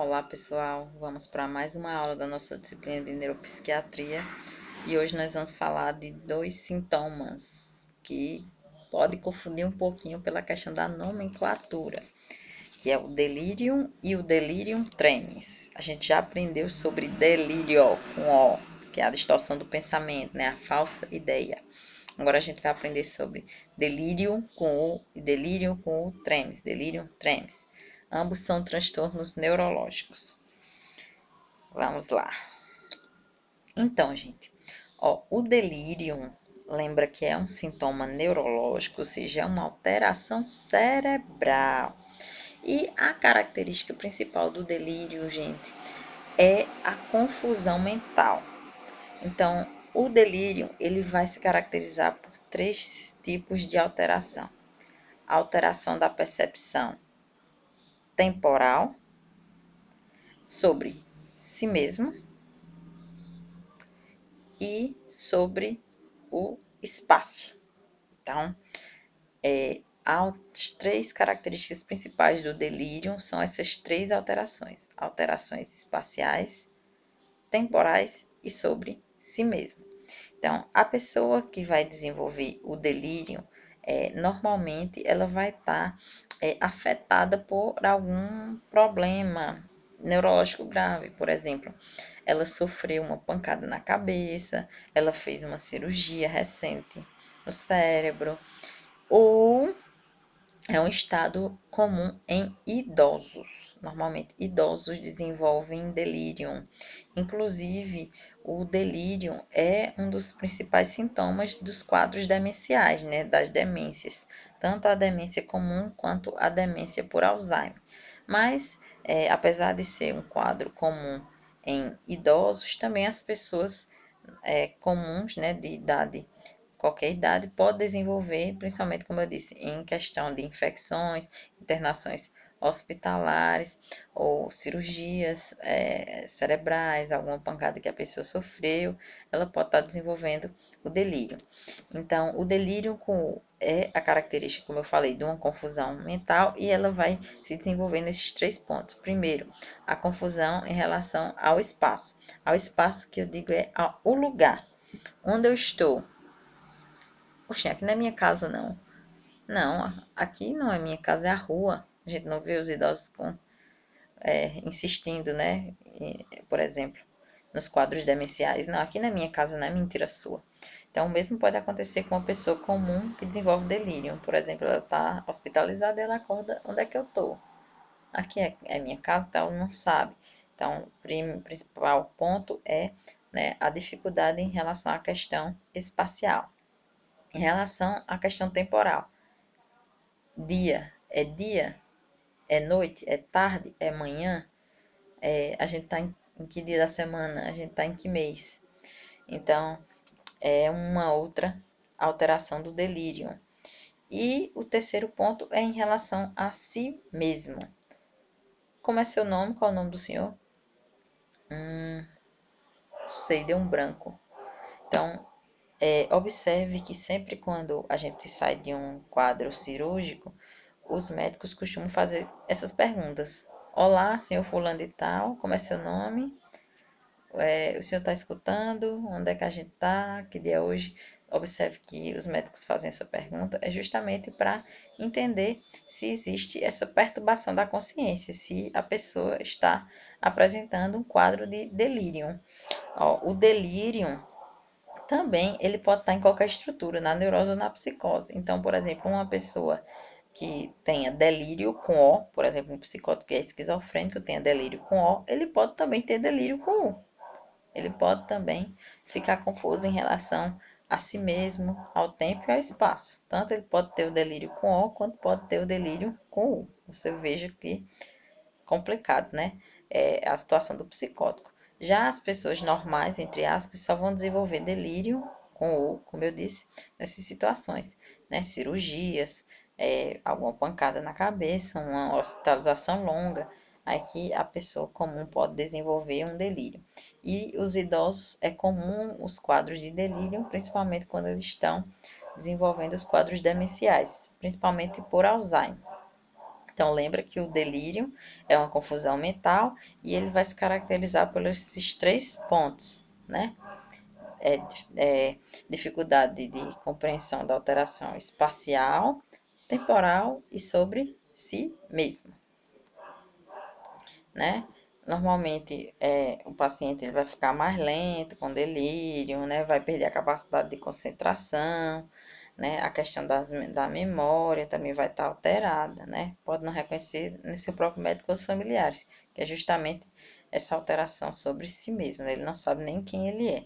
Olá pessoal, vamos para mais uma aula da nossa disciplina de neuropsiquiatria e hoje nós vamos falar de dois sintomas que pode confundir um pouquinho pela questão da nomenclatura, que é o delirium e o delirium tremens. A gente já aprendeu sobre delírio com O, que é a distorção do pensamento, né? A falsa ideia. Agora a gente vai aprender sobre delírio com O e delírio com o tremens, delirium tremens. Ambos são transtornos neurológicos. Vamos lá. Então, gente, o delírio lembra que é um sintoma neurológico, ou seja, é uma alteração cerebral. E a característica principal do delírio, gente, é a confusão mental. Então, o delírio, ele vai se caracterizar por três tipos de alteração. A alteração da percepção temporal sobre si mesmo e sobre o espaço. Então, as três características principais do delírio são essas três alterações: alterações espaciais, temporais e sobre si mesmo. Então, a pessoa que vai desenvolver o delírio, normalmente ela vai estar afetada por algum problema neurológico grave. Por exemplo, ela sofreu uma pancada na cabeça, ela fez uma cirurgia recente no cérebro, ou é um estado comum em idosos. Normalmente, idosos desenvolvem delírio. Inclusive, o delírio é um dos principais sintomas dos quadros demenciais, né? Das demências. Tanto a demência comum quanto a demência por Alzheimer. Mas, apesar de ser um quadro comum em idosos, também as pessoas comuns, né, de idade, qualquer idade, pode desenvolver, principalmente, como eu disse, em questão de infecções, internações hospitalares ou cirurgias cerebrais, alguma pancada que a pessoa sofreu, ela pode estar desenvolvendo o delírio. Então, o delírio é a característica, como eu falei, de uma confusão mental e ela vai se desenvolver nesses três pontos. Primeiro, a confusão em relação ao espaço. Ao espaço que eu digo é o lugar onde eu estou. Oxe, aqui não é minha casa, não. Não, aqui não é minha casa, é a rua. A gente não vê os idosos insistindo, né? Por exemplo, nos quadros demenciais. Não, aqui não é minha casa, não é mentira sua. Então, o mesmo pode acontecer com uma pessoa comum que desenvolve delírio. Por exemplo, ela está hospitalizada e ela acorda, onde é que eu estou? Aqui é minha casa, então ela não sabe. Então, o principal ponto é, né, a dificuldade em relação à questão espacial. Em relação à questão temporal, dia, é noite, é tarde, é manhã, a gente está em que dia da semana, a gente está em que mês. Então, é uma outra alteração do delírio. E o terceiro ponto é em relação a si mesmo. Como é seu nome? Qual é o nome do senhor? Sei, deu um branco. Então, observe que sempre quando a gente sai de um quadro cirúrgico, os médicos costumam fazer essas perguntas. Olá, senhor fulano de tal, como é seu nome? O senhor está escutando? Onde é que a gente está? Que dia é hoje? Observe que os médicos fazem essa pergunta é justamente para entender se existe essa perturbação da consciência, se a pessoa está apresentando um quadro de delírio. O delírio também ele pode estar em qualquer estrutura, na neurose ou na psicose. Então, por exemplo, uma pessoa que tenha delírio com O, por exemplo, um psicótico que é esquizofrênico tenha delírio com O, ele pode também ter delírio com U. Ele pode também ficar confuso em relação a si mesmo, ao tempo e ao espaço. Tanto ele pode ter o delírio com O, quanto pode ter o delírio com U. Você veja que complicado, né? É a situação do psicótico. Já as pessoas normais, entre aspas, só vão desenvolver delírio com o, como eu disse, nessas situações, né? Cirurgias, alguma pancada na cabeça, uma hospitalização longa, aí que a pessoa comum pode desenvolver um delírio. E os idosos é comum os quadros de delírio, principalmente quando eles estão desenvolvendo os quadros demenciais, principalmente por Alzheimer. Então, lembra que o delírio é uma confusão mental e ele vai se caracterizar por esses três pontos, né? É, é, dificuldade de compreensão da alteração espacial, temporal e sobre si mesmo, né? Normalmente, o paciente ele vai ficar mais lento, com delírio, né? Vai perder a capacidade de concentração, né? A questão da memória também vai estar alterada, né? Pode não reconhecer nem seu próprio médico ou os familiares, que é justamente essa alteração sobre si mesmo, né? Ele não sabe nem quem ele é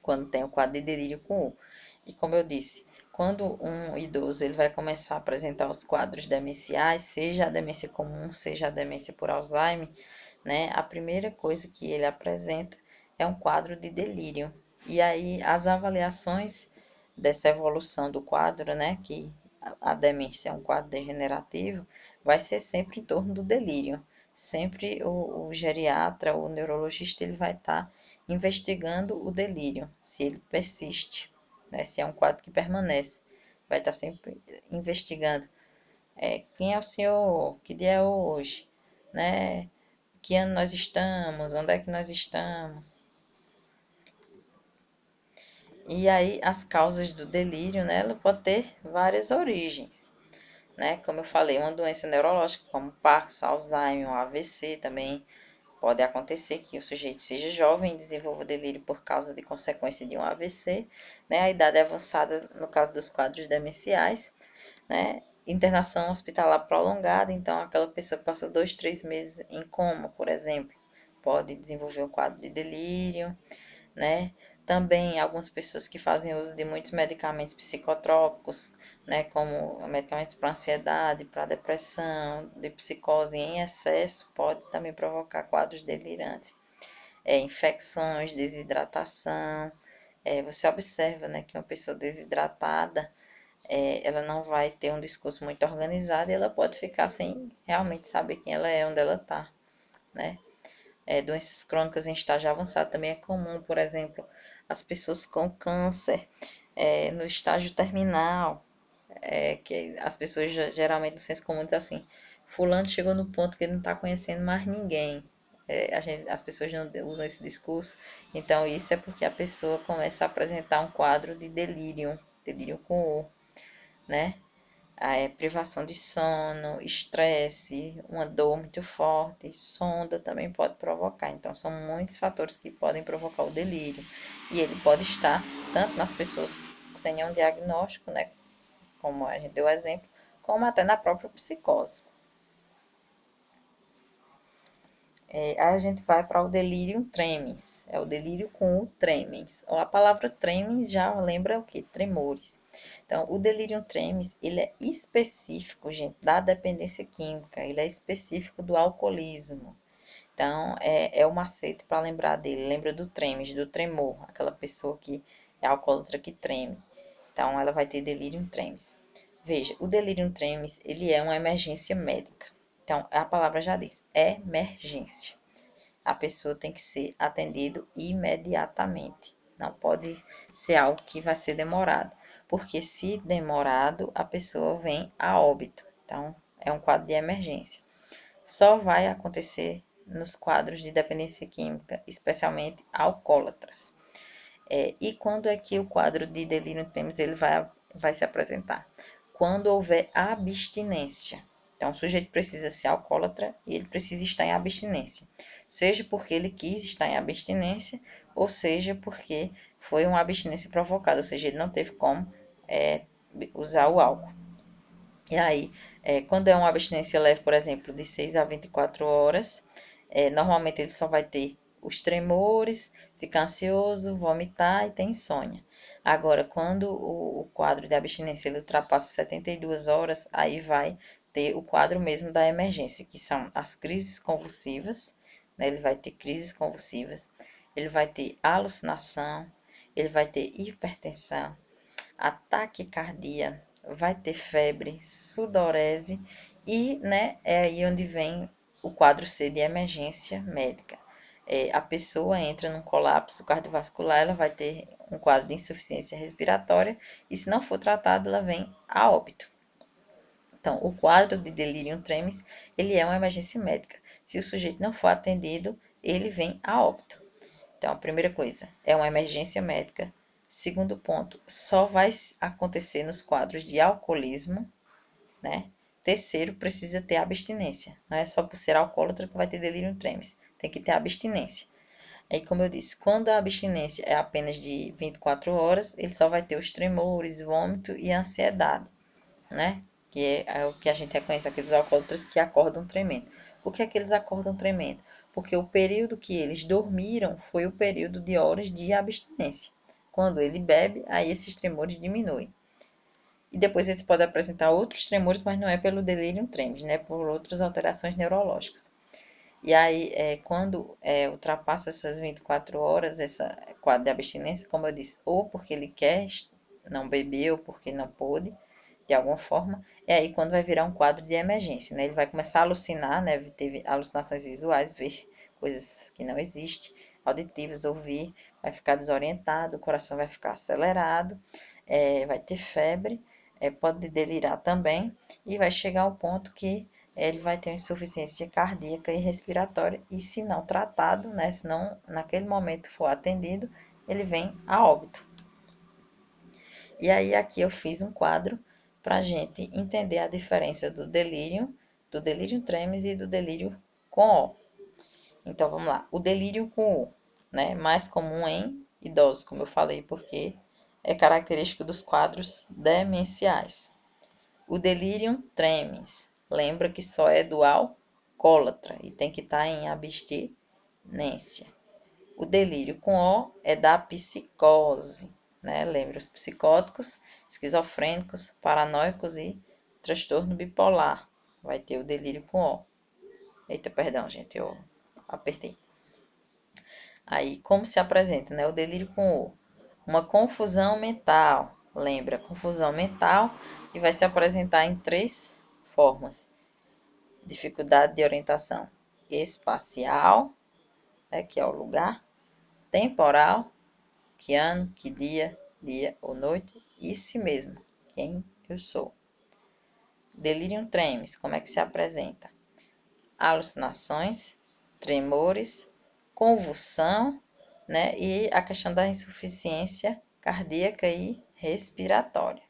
quando tem o quadro de delírio com U. E como eu disse, quando um idoso ele vai começar a apresentar os quadros demenciais, seja a demência comum, seja a demência por Alzheimer, né, a primeira coisa que ele apresenta é um quadro de delírio. E aí as avaliações dessa evolução do quadro, né, que a demência é um quadro degenerativo, vai ser sempre em torno do delírio. Sempre o geriatra, o neurologista, ele vai estar investigando o delírio, se ele persiste, né, se é um quadro que permanece. Vai estar sempre investigando quem é o senhor, que dia é hoje, né? Que ano nós estamos, onde é que nós estamos. E aí, as causas do delírio, né? Ela pode ter várias origens, né? Como eu falei, uma doença neurológica, como Parkinson, Alzheimer, AVC também pode acontecer que o sujeito seja jovem e desenvolva delírio por causa de consequência de um AVC, né? A idade avançada, no caso dos quadros demenciais, né? Internação hospitalar prolongada, então aquela pessoa que passou 2, 3 meses em coma, por exemplo, pode desenvolver um quadro de delírio, né? Também algumas pessoas que fazem uso de muitos medicamentos psicotrópicos, né, como medicamentos para ansiedade, para depressão, de psicose em excesso, pode também provocar quadros delirantes. Infecções, desidratação. Você observa, né, que uma pessoa desidratada, ela não vai ter um discurso muito organizado e ela pode ficar sem realmente saber quem ela é, onde ela está, né? Doenças crônicas em estágio avançado também é comum, por exemplo, as pessoas com câncer no estágio terminal, que as pessoas geralmente no senso comum dizem assim, fulano chegou no ponto que ele não está conhecendo mais ninguém. As pessoas não usam esse discurso, então isso é porque a pessoa começa a apresentar um quadro de delírio, delírio com O, né? Privação de sono, estresse, uma dor muito forte, sonda também pode provocar. Então, são muitos fatores que podem provocar o delírio. E ele pode estar tanto nas pessoas sem nenhum diagnóstico, né, como a gente deu o exemplo, como até na própria psicose. Aí a gente vai para o delirium tremens, é o delírio com o tremens. A palavra tremens já lembra o que? Tremores. Então, o delirium tremens, ele é específico, gente, da dependência química, ele é específico do alcoolismo. Então, é o macete para lembrar dele. Lembra do tremens, do tremor, aquela pessoa que é alcoólatra que treme. Então, ela vai ter delirium tremens. Veja, o delirium tremens, ele é uma emergência médica. Então, a palavra já diz, emergência. A pessoa tem que ser atendido imediatamente. Não pode ser algo que vai ser demorado, porque se demorado, a pessoa vem a óbito. Então, é um quadro de emergência. Só vai acontecer nos quadros de dependência química, especialmente alcoólatras. E quando é que o quadro de delírio tremens ele vai se apresentar? Quando houver abstinência. Então, o sujeito precisa ser alcoólatra e ele precisa estar em abstinência. Seja porque ele quis estar em abstinência, ou seja porque foi uma abstinência provocada, ou seja, ele não teve como usar o álcool. E aí, quando é uma abstinência leve, por exemplo, de 6 a 24 horas, normalmente ele só vai ter os tremores, ficar ansioso, vomitar e ter insônia. Agora, quando o quadro de abstinência ele ultrapassa 72 horas, aí vai ter o quadro mesmo da emergência, que são as crises convulsivas, né? Ele vai ter crises convulsivas, ele vai ter alucinação, ele vai ter hipertensão, ataque cardíaco, vai ter febre, sudorese e, né, é aí onde vem o quadro C de emergência médica. A pessoa entra num colapso cardiovascular, ela vai ter um quadro de insuficiência respiratória e, se não for tratado, ela vem a óbito. Então, o quadro de delirium tremens, ele é uma emergência médica. Se o sujeito não for atendido, ele vem a óbito. Então, a primeira coisa, é uma emergência médica. Segundo ponto, só vai acontecer nos quadros de alcoolismo, né? Terceiro, precisa ter abstinência. Não é só por ser alcoólatra que vai ter delírio tremens. Tem que ter abstinência. Aí, como eu disse, quando a abstinência é apenas de 24 horas, ele só vai ter os tremores, vômito e ansiedade, né? Que é o que a gente reconhece aqueles alcoólatras que acordam tremendo. Por que é que eles acordam tremendo? Porque o período que eles dormiram foi o período de horas de abstinência. Quando ele bebe, aí esses tremores diminuem. E depois eles podem apresentar outros tremores, mas não é pelo delírio tremens, né? Por outras alterações neurológicas. E aí, quando ultrapassa essas 24 horas, essa quadro de abstinência, como eu disse, ou porque ele quer não beber, ou porque não pôde, de alguma forma, é aí quando vai virar um quadro de emergência, né? Ele vai começar a alucinar, né? Ter alucinações visuais, ver coisas que não existem, auditivas, ouvir, vai ficar desorientado, o coração vai ficar acelerado, vai ter febre, pode delirar também, e vai chegar ao ponto que ele vai ter uma insuficiência cardíaca e respiratória, e se não tratado, né? Se não naquele momento for atendido, ele vem a óbito. E aí aqui eu fiz um quadro para a gente entender a diferença do delírio tremens e do delírio com O. Então vamos lá. O delírio com O, né? Mais comum em idosos, como eu falei, porque é característico dos quadros demenciais. O delirium tremens, lembra que só é do alcoólatra e tem que estar em abstinência. O delírio com O é da psicose, né? Lembra os psicóticos, esquizofrênicos, paranoicos e transtorno bipolar. Vai ter o delírio com O. Eita, perdão, gente, eu apertei. Aí, como se apresenta, né? O delírio com O. Uma confusão mental. Lembra, confusão mental que vai se apresentar em três formas. Dificuldade de orientação espacial, né, que é o lugar, temporal, que ano, que dia ou noite, e si mesmo, quem eu sou. Delirium tremens, como é que se apresenta? Alucinações, tremores, convulsão, né? E a questão da insuficiência cardíaca e respiratória.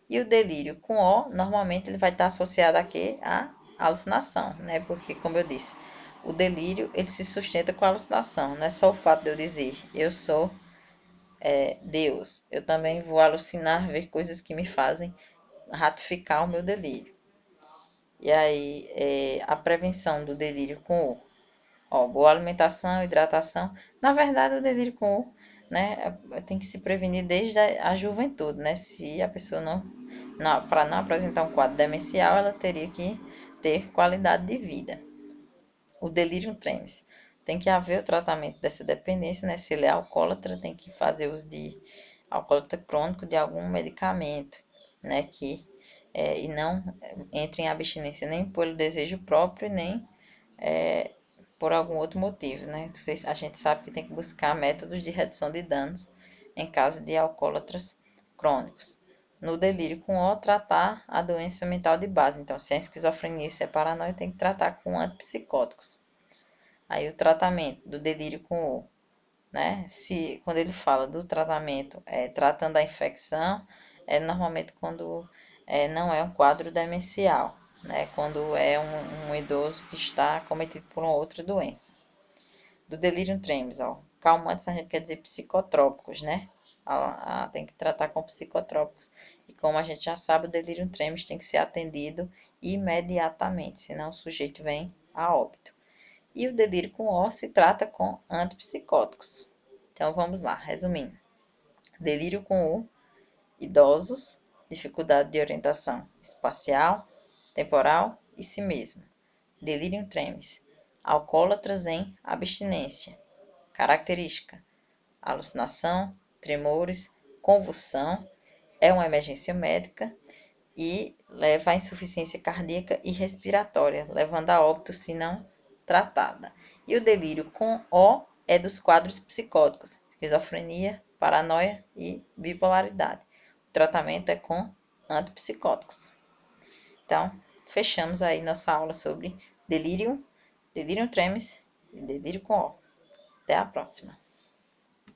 E o delírio com O, normalmente ele vai estar associado a quê? A alucinação, né? Porque, como eu disse, o delírio, ele se sustenta com a alucinação. Não é só o fato de eu dizer, eu sou Deus. Eu também vou alucinar, ver coisas que me fazem ratificar o meu delírio. E aí, a prevenção do delírio com O. Ó, boa alimentação, hidratação. Na verdade, o delírio com O, né, tem que se prevenir desde a juventude, né? Se a pessoa para não apresentar um quadro demencial, ela teria que ter qualidade de vida. O delírio tremens. Tem que haver o tratamento dessa dependência, né? Se ele é alcoólatra, tem que fazer uso de alcoólatra crônico de algum medicamento, né? E não entre em abstinência nem pelo desejo próprio, nem por algum outro motivo, né? A gente sabe que tem que buscar métodos de redução de danos em caso de alcoólatras crônicos. No delírio com O, tratar a doença mental de base. Então, se é esquizofrenia e se é paranoia, tem que tratar com antipsicóticos. Aí, o tratamento do delírio com O, né? Quando ele fala do tratamento tratando a infecção, normalmente quando não é um quadro demencial, né? Quando é um idoso que está cometido por uma outra doença. Do delírio tremens, ó. Calmantes a gente quer dizer psicotrópicos, né? Tem que tratar com psicotrópicos. E como a gente já sabe, o delírio tremens tem que ser atendido imediatamente, senão o sujeito vem a óbito. E o delírio com O se trata com antipsicóticos. Então vamos lá, resumindo. Delírio com O, idosos, dificuldade de orientação espacial, temporal e si mesmo. Delírio tremens, alcoólatras em abstinência. Característica: alucinação, tremores, convulsão, é uma emergência médica e leva à insuficiência cardíaca e respiratória, levando a óbito se não tratada. E o delírio com O é dos quadros psicóticos, esquizofrenia, paranoia e bipolaridade. O tratamento é com antipsicóticos. Então, fechamos aí nossa aula sobre delírio tremens e delírio com O. Até a próxima.